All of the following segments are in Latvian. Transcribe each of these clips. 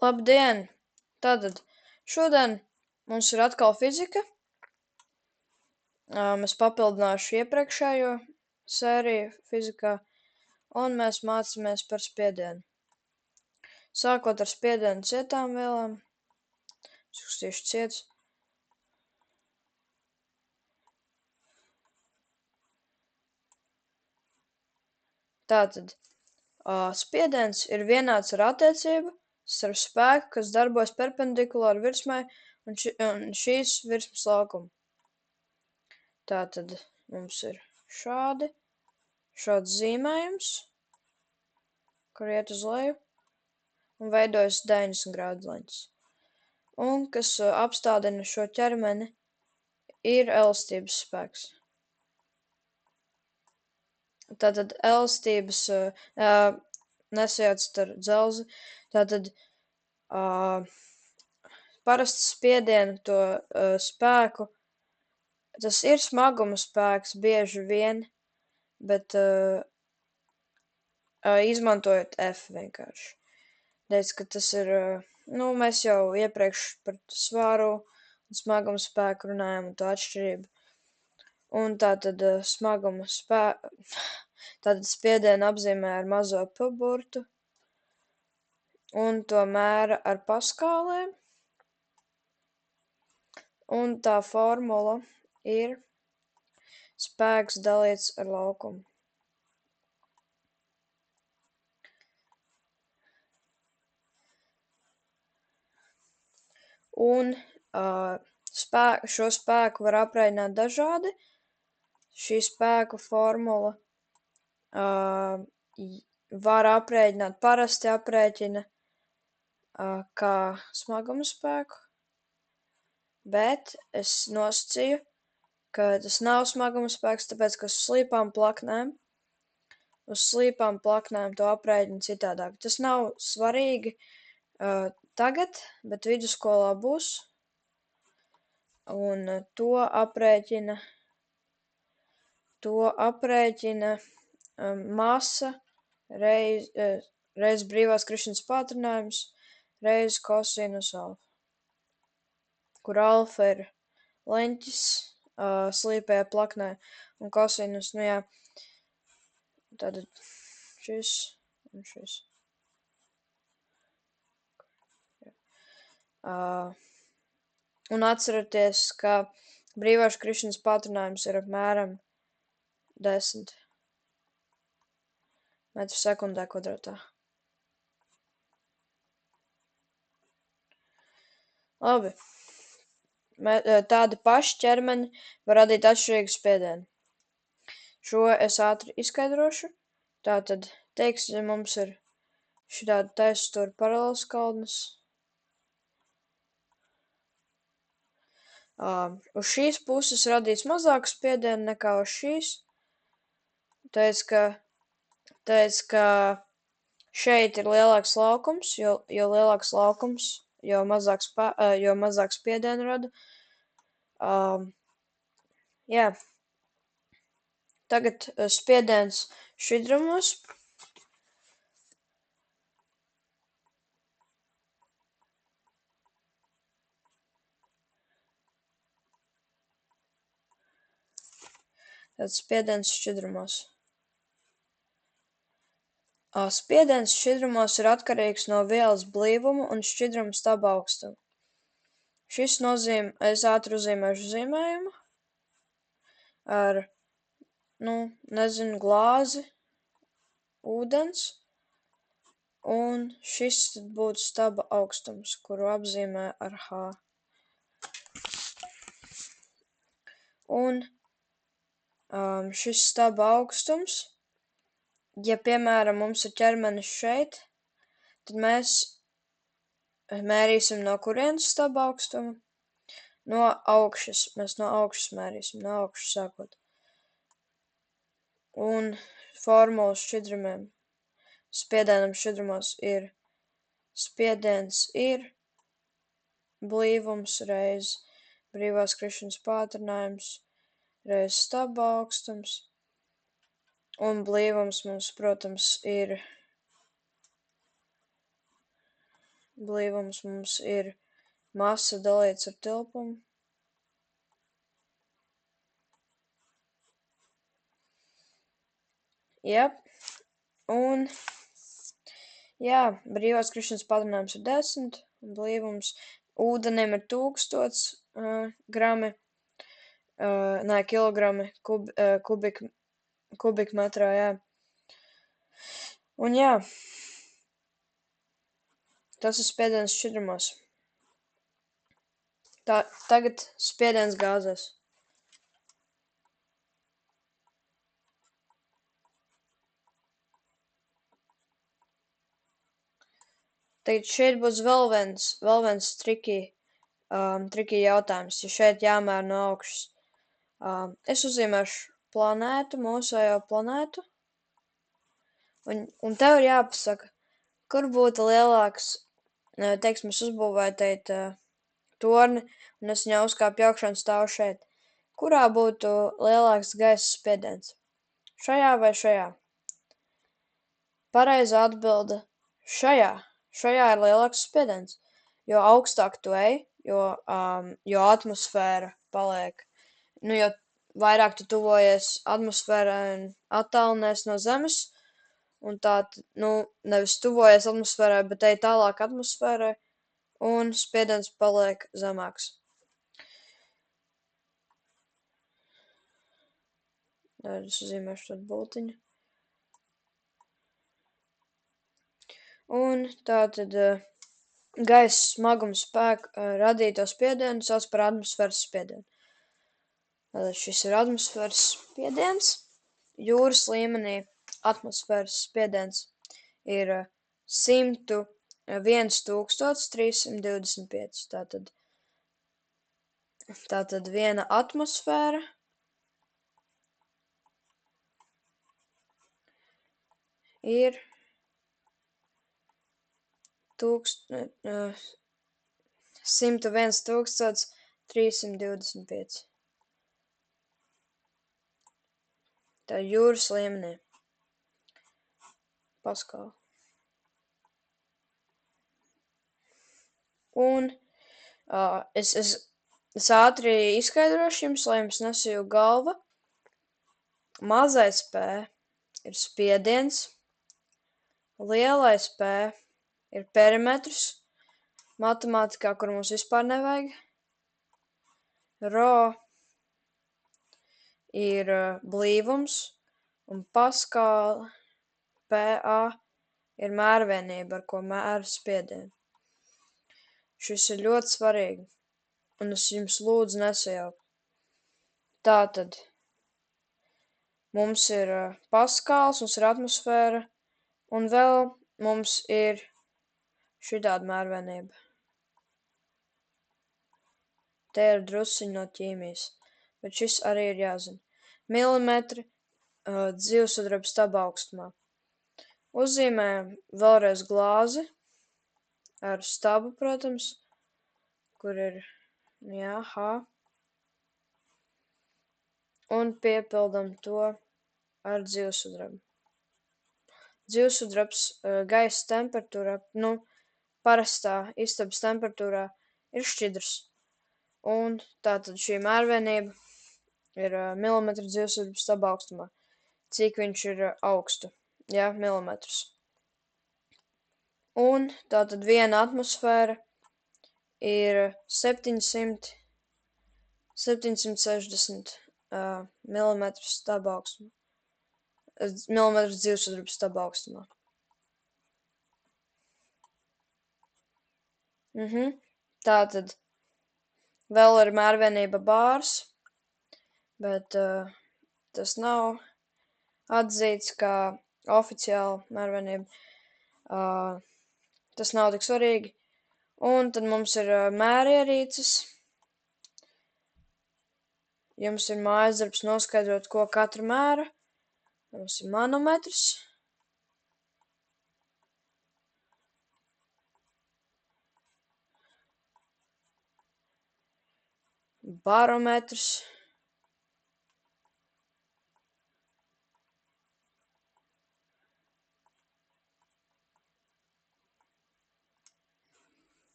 Labdien! Tātad šodien mums ir atkal fizika. Es papildināšu iepriekšējo sēriju fizikā, un mēs mācāmies par spiedienu. Sākot ar spiedienu cietām vielām. Es uzstīšu ciets. Tātad spiediens ir vienāds ar attiecību starp spēku, kas darbojas perpendikulāri virsmai, un šīs virsmas laukumu. Tātad mums ir šāds zīmējums, kur iet uz leju un veidojas 90 grādu leņķis. Un kas apstādina šo ķermeni, ir elastības spēks. Tātad elastības nesajaucas ar dzelzi. Tātad parasts spiedienu to spēku, tas ir smaguma spēks bieži vien, bet izmantojot F vienkārši. Teic, ka tas ir, mēs jau iepriekš par svaru un smaguma spēku runājam un to atšķirību. Un tātad smaguma spēku, tātad spiedienu apzīmē ar mazo P burtu, un to mēra ar paskālēm. Un tā formula ir spēks dalīts ar laukumu. Un šo spēku var aprēķināt dažādi. Šī spēku formula var aprēķināt, parasti aprēķina kā smaguma spēku, bet es nosacīju, ka tas nav smaguma spēks, tāpēc, ka uz slīpām plaknēm to aprēķina citādāk. Tas nav svarīgi tagad, bet vidusskolā būs, un to aprēķina masa reiz brīvās krišanas pātrinājums reiz kosinus alfa, kur alfa ir leņķis slīpējā plaknē, un kosinus, tātad šis un šis. Un atceraties, ka brīvās krišanas pātrinājums ir apmēram 10 metru sekundē kvadrātā. Labi. Tādi paši ķermeņi var radīt atšķirīgu spiedienu. Šo es ātri izskaidrošu. Tātad, teiksim, mums ir šādi taisstūri paralēlskaldnes. Uz šīs puses radīs mazāku spiedienu nekā uz šīs. Teic, ka šeit ir lielāks laukums, jo lielāks laukums, jo mazāk spiedienu rada. Tagad spiediens šķidrumos. Tad spiediens šķidrumos. Spiediens šķidrumos ir atkarīgs no vielas blīvuma un šķidruma staba augstuma. Šis nozīmē, es ātri uzzīmēšu zīmējumu ar, glāzi, ūdens, un šis tad būtu staba augstums, kuru apzīmē ar H. Un šis staba augstums, ja, piemēram, mums ir ķermenis šeit, tad mēs mērīsim no kurienes staba augstumu? No augšas. Mēs no augšas mērīsim, no augšas sākot. Un formulas šķidrumiem, spiedienam šķidrumos ir spiediens ir blīvums reiz brīvās krišanas pātrinājums reiz staba augstums. Un blīvums mums, protams, ir blīvums mums ir masa dalīts ar tilpumu. Jep, un jā, brīvās krišanas padrinājums ir 10, un blīvums ūdenim ir 1000 grami, kilogrami kubikmetrā, jā. Un jā, tas ir spiediens šķidrumos. Tagad spiediens gāzēs. Tagad šeit būs vēl viens triki jautājums, ja šeit jāmēr no augšas. Es uzzīmēšu planētu, mūsējo planētu, un tev ir jāpasaka, kur būtu lielāks, teiksim, es uzbūvēju teit torni, un es viņā uzkāpju augšā un stāvu šeit. Kurā būtu lielāks gaisa spiediens? Šajā vai šajā? Pareizā atbilde - šajā. Šajā ir lielāks spiediens, jo augstāk tu ej, jo atmosfēra paliek, jo vairāk tu tuvojies atmosfērai un attālinies no Zemes, un tā, nevis tuvojies atmosfērai, bet ej tālāk atmosfērai, un spiediens paliek zemāks. Es uzzīmēšu tādu bultiņu. Un tātad gaisa smaguma spēku radīto spiedienu sauc par atmosfēras spiedienu. Tātad šis ir atmosfēras spiediens. Jūras līmenī atmosfēras spiediens ir 101,325. Tātad viena atmosfēra ir 101,325. Tā jūras līmenī. Paskala. Un es ātri izskaidrošu jums, lai jums nesajūg galva. Mazais P ir spiediens, lielais P ir perimetrs, matemātikā, kur mums vispār nevajag. Rho ir blīvums, un paskāla PA ir mērvienība, ar ko mēra spiedienu. Šis ir ļoti svarīgi, un es jums lūdzu nesajaukt. Tātad mums ir paskāls, mums ir atmosfēra, un vēl mums ir šitāda mērvienība. Te ir drusciņi no ķīmijas, bet šis arī ir jāzina. Milimetri dzīvsudraba staba augstumā. Uzzīmējam vēlreiz glāzi ar stabu, protams, kur ir, H. Un piepildam to ar dzīvsudrabu. Dzīvsudrabs gaisa temperatūrā, parastā istabas temperatūrā ir šķidrs. Un tātad šī mērvienība ir milimetri dzīvsudraba staba augstumā. Cik viņš ir augstu? Milimetrus. Un tātad viena atmosfēra ir 760 milimetrus staba augstumā. Milimetrus dzīvsudraba staba augstumā. Tātad vēl ir mērvienība bārs, bet tas nav atzīts kā oficiāla mērvienība. Tas nav tik svarīgi. Un tad mums ir mērierīces. Jums ir mājas darbs noskaidrot, ko katra mēra. Mums ir manometrs. Barometrs.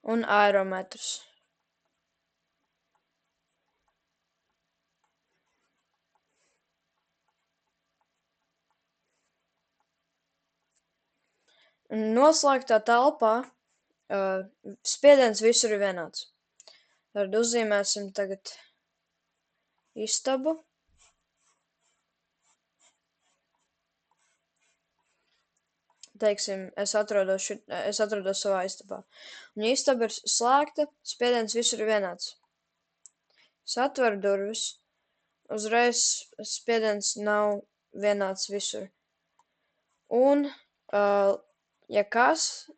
un aerometrs. Noslēgtā telpā spiediens visur ir vienāds. Tad uzzīmēsim tagad istabu. Teiksim, es atrodos savā istabā. Un ja istaba ir slēgta, spiediens visur ir vienāds. Es atveru durvis, uzreiz spiediens nav vienāds visur. Un, ja kas,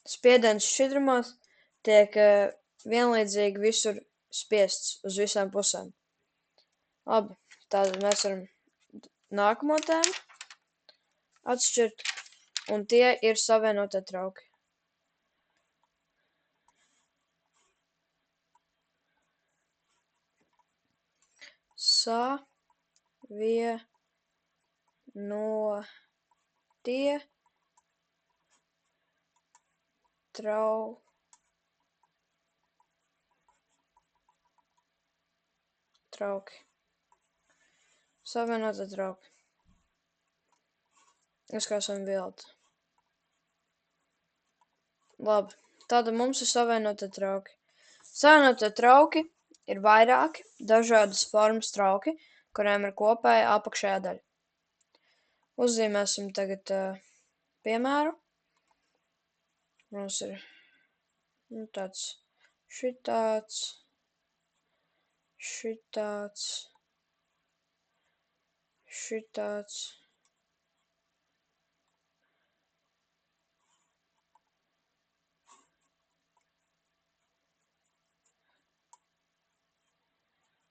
spiediens šķidrumos tiek vienlīdzīgi visur spiests uz visām pusēm. Labi, tātad mēs varam nākamo tēmu atšķirt, un tie ir savienotie trauki. Savienotie trauki. Savienotie trauki. Izkrāsojam bildi. Labi, tātad mums ir savienotie trauki. Savienotie trauki ir vairāki dažādas formas trauki, kuriem ir kopēja apakšējā daļa. Uzzīmēsim tagad piemēru. Mums ir tāds šitāds.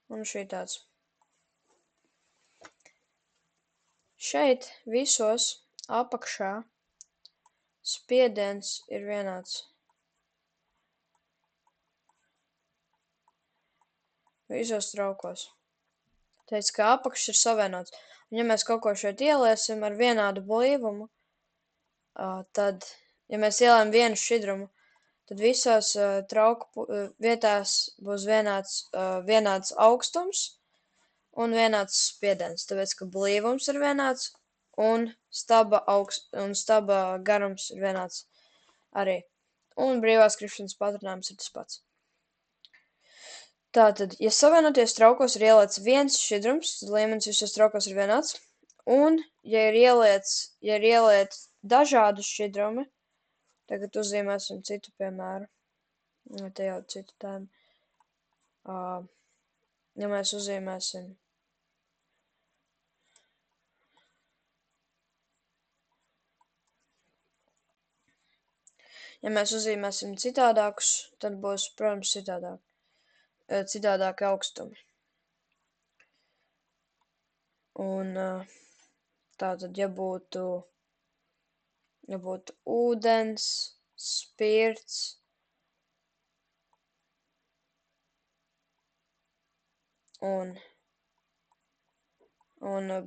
Un šitāds. Šeit visos apakšā spiediens ir vienāds. Visos traukos. Teic, ka apakšs ir savienots. Un ja mēs kaut ko šeit ieliesim ar vienādu blīvumu, tad, ja mēs ielējam vienu šķidrumu, tad visās trauku vietās būs vienāds augstums un vienāds spiediens, tāpēc, ka blīvums ir vienāds un staba garums ir vienāds arī. Un brīvās skripšanas patrinājums ir tas pats. Tātad, ja savienoties traukos ir ieliec viens šķidrums, tad līmenis visos traukos ir vienāds. Un, ja ir ieliec dažādi šķidrumi, tagad uzzīmēsim citu piemēru. Te jau citu tēmu. Ja mēs uzzīmēsim citādākus, tad būs, protams, citādāki augstumi. Un tātad, ja būtu ūdens, spirts un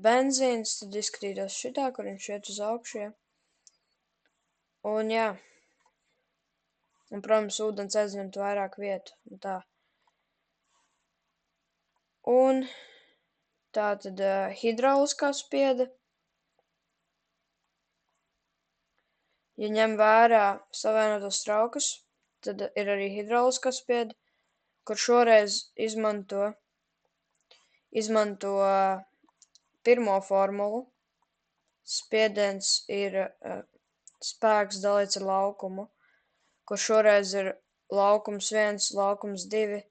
benzīns, tad izskatītos šitā, kur viņš iet uz augšu. Un jā. Un, protams, ūdens aizņemt vairāk vietu. Un tā. Un tātad hidrauliskā spiede. Ja ņem vērā savienotos traukus, tad ir arī hidrauliskā spiede, kur šoreiz izmanto pirmo formulu. Spiediens ir spēks dalīts ar laukumu, kur šoreiz ir laukums 1, laukums 2.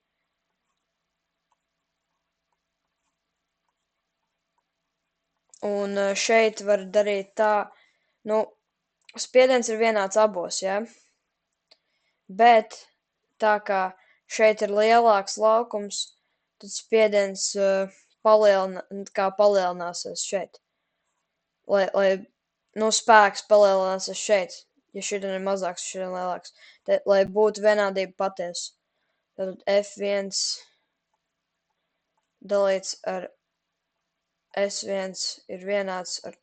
Un šeit var darīt tā, spiediens ir vienāds abos, ja? Bet tā kā šeit ir lielāks laukums, tad spiediens palielināsies šeit. Lai spēks palielināsies šeit, ja šodien ir mazāks, šodien lielāks. Lai būtu vienādība patiesa. Tad F1 dalīts ar S1 ir vienāds ar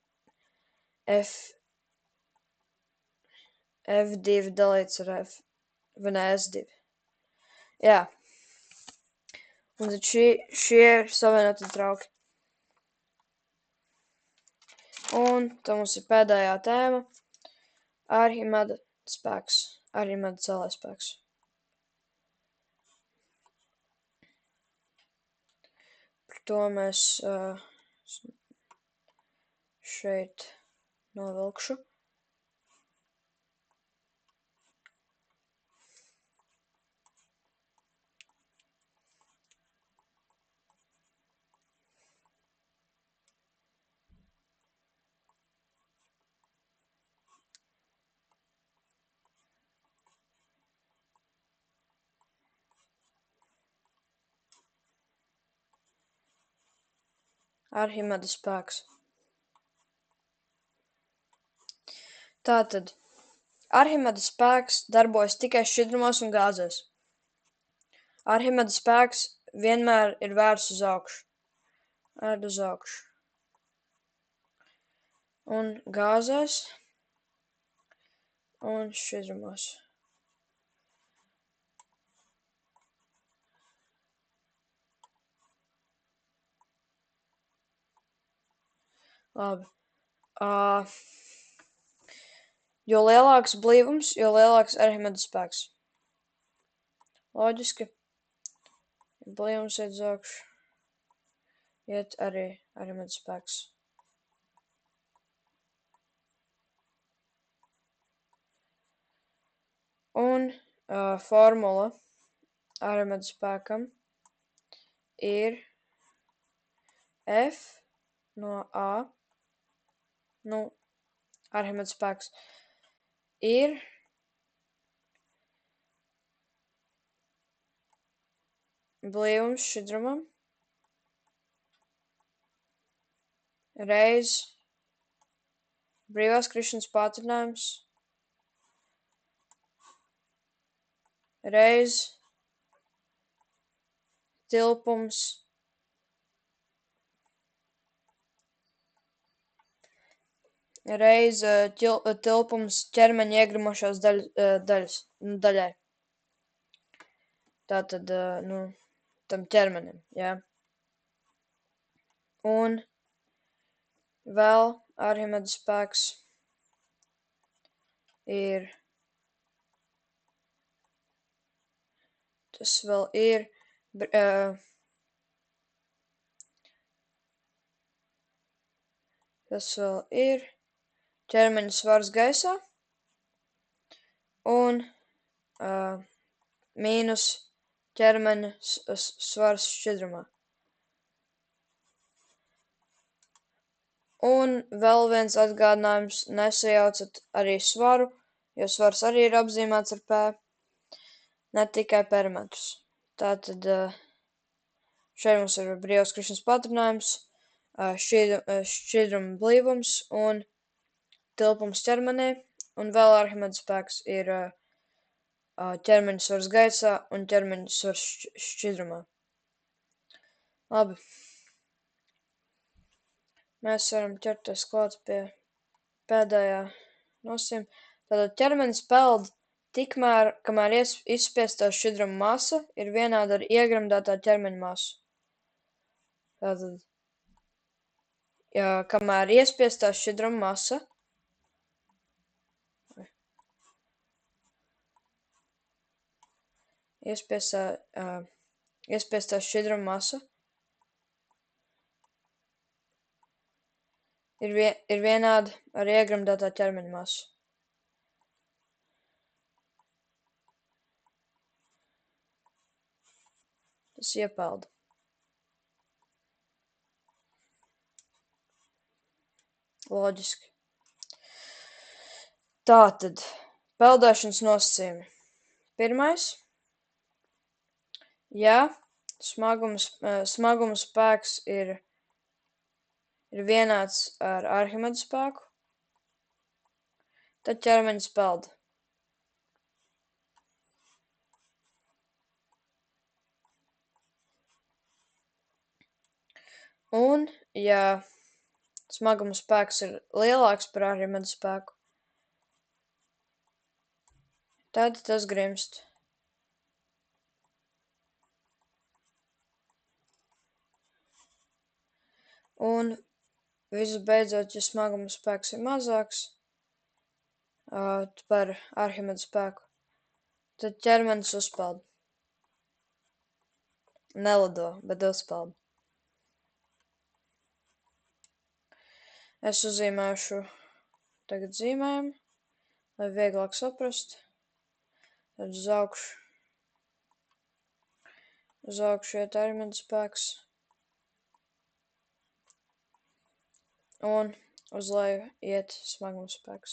F2 dalīts ar vai ne, S2. Jā. Un tad šie ir savienoti trauki. Un tā mums ir pēdējā tēma. Arhimeda spēks. Arhimeda celējspēks. Par to mēs šeit novilkšu. Arhimeda spēks. Tātad, Arhimeda spēks darbojas tikai šķidrumos un gāzēs. Arhimeda spēks vienmēr ir vērsts uz augšu. Ēd uz augšu. Un gāzēs un šķidrumos. Labi. Jo lielāks blīvums, jo lielāks Arhimeda spēks. Loģiski. Blīvums iet uz augšu. Iet arī Arhimeda spēks. Un formula Arhimeda spēkam ir F no A. Arhimeda spēks ir blīvums šķidrumam reiz brīvās krišanas pātrinājums reiz tilpums reiz tilpums ķermeņa iegrimošās daļai. Tātad, tam ķermenim, jā. Un vēl Arhimeda spēks ir, tas vēl ir, ķermeņa svars gaisā un mīnus ķermeņa svars šķidrumā. Un vēl viens atgādinājums, nesajaucat arī svaru, jo svars arī ir apzīmēts ar P, ne tikai perimetrus. Tātad šeit mums ir brīvās krišanas pātrinājums, šķidruma blīvums un tilpums ķermenī, un vēl Arhimeda spēks ir ķermeņa svars gaisā un ķermeņa svars šķidrumā. Labi. Mēs varam ķerties klāt pie pēdējā nosacījuma. Tātad ķermenis peld tikmēr, kamēr izspiestā šķidruma masa ir vienāda ar iegremdētā ķermeņa masu. Tātad, kamēr iespiestā šķidruma masa iespiestā šķidruma masa ir vienāda ar iegremdētā ķermeņa masu. Tas iepelda. Loģiski. Tātad, peldēšanas nosacījumi. Pirmais. Ja smaguma spēks ir vienāds ar Arhimeda spēku, tad ķermenis peld. Un, ja smaguma spēks ir lielāks par Arhimeda spēku, tad tas grimst. Un visu beidzot, ja smaguma spēks ir mazāks par Arhimeda spēku, tad ķermenis uzpeld. Nelido, bet uzpeld. Es uzzīmēšu tagad zīmējumu, lai vieglāk saprast. Tad uz augšu iet Arhimeda spēks. Un uz leju iet smaguma spēks.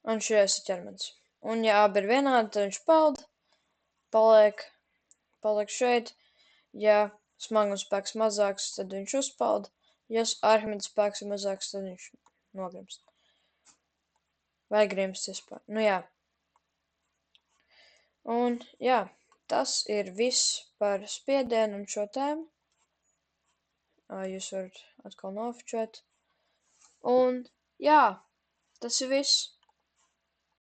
Un šajās ir ķermenis. Un ja abi ir vienādi, tad viņš peld, paliek šeit. Ja smaguma spēks mazāks, tad viņš uzpeld. Ja Arhimeda spēks ir mazāks, tad viņš nogrimst. Vai grimst vispār. Nu jā. Un jā, tas ir viss par spiedienu un šo tēmu. Jūs varat atkal nofočēt. Un jā, tas ir viss.